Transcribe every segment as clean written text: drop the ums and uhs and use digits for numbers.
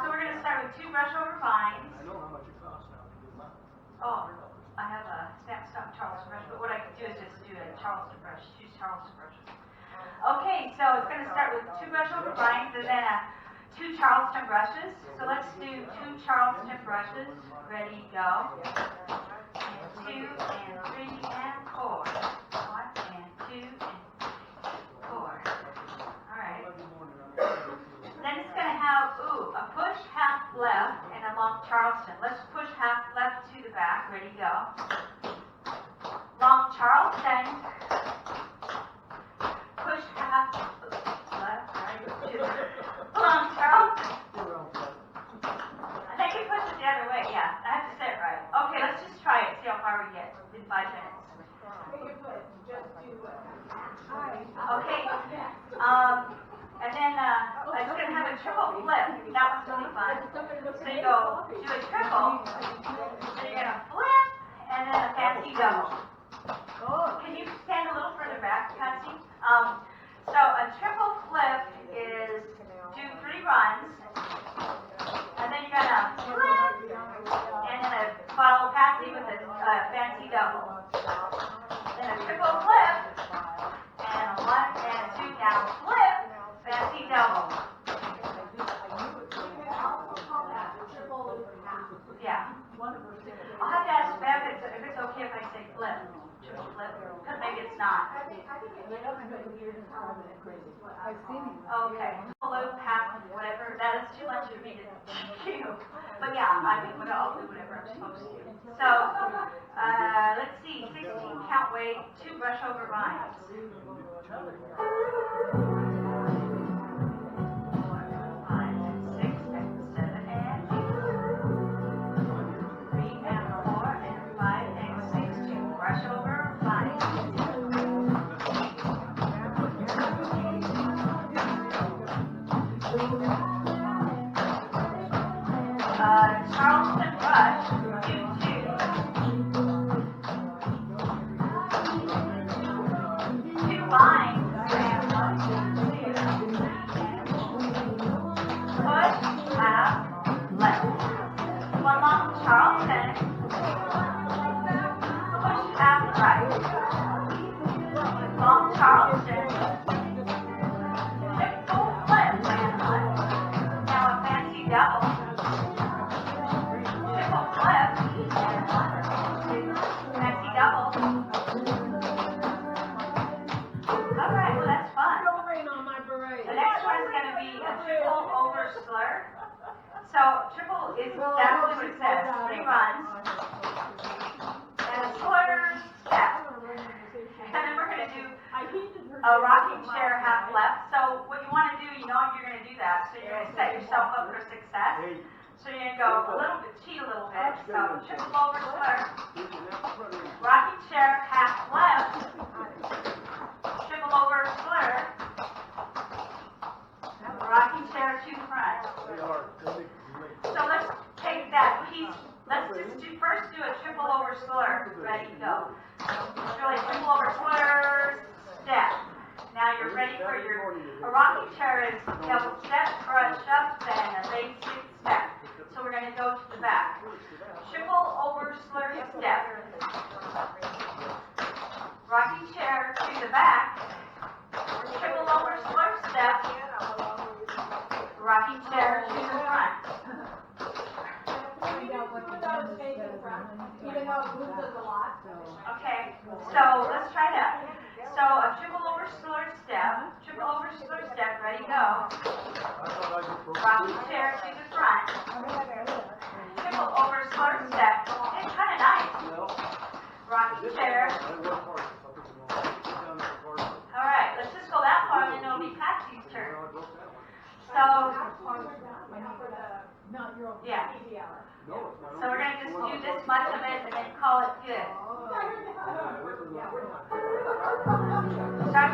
So we're going to start with 2 brushover vines. I know how much it costs now to do mine. Oh, I have a snap stop Charleston brush, but what I can do is just do a Charleston brush, 2 Charleston brushes. Okay, so it's going to start with 2 brushover vines and then 2 Charleston brushes. So let's do 2 Charleston brushes. Ready, go. And 2 and 3 and 4. 1 and 2 and 4. All right. Then it's going to have, a push half left and a long Charleston. Let's push half left to the back. Ready, go. Long Charleston. Push half left, right, to the long Charleston. I think you push it the other way. Yeah, I have to say it right. Okay, let's just try it. See how far we get in 5 minutes. Okay. And then it's going to have a triple flip. That one's really fun. So you go do a triple, then you're going to flip, and then a fancy double. Can you stand a little further back, Patsy? So a triple flip is do 3 runs, and then you're going to flip, and then follow Patsy with a fancy double. Then a triple flip, and a 1 and a 2 down flip. Fancy double. Yeah. I'll have to ask Bev if it's okay if I say flip. Triple flip. Because maybe it's not. Okay. Loop, half, whatever. That is too much for me to do. But yeah, I mean, I'll do whatever I'm supposed to. So, let's see. 16 count weight, 2 brushover vines. 1 Starts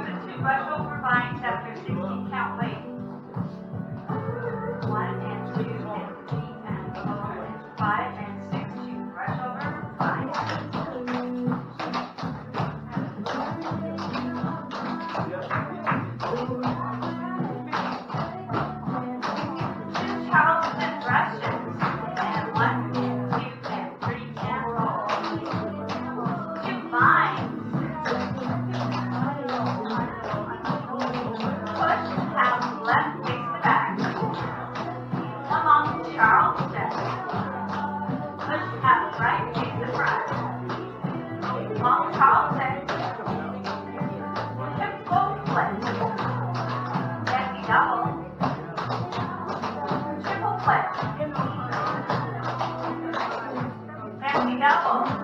with 2 brushover vines after 16 count weight. 1 and 2 and 3 and 4 and 5 and 6 to brushover vines. Charleston brushes and 1 and 2 and 3 and 4. 2 vines. Push half left face the back. Come on Charleston. Push half right face the front. Long Charleston. Triple flip. Fancy double. Triple flip. Fancy double.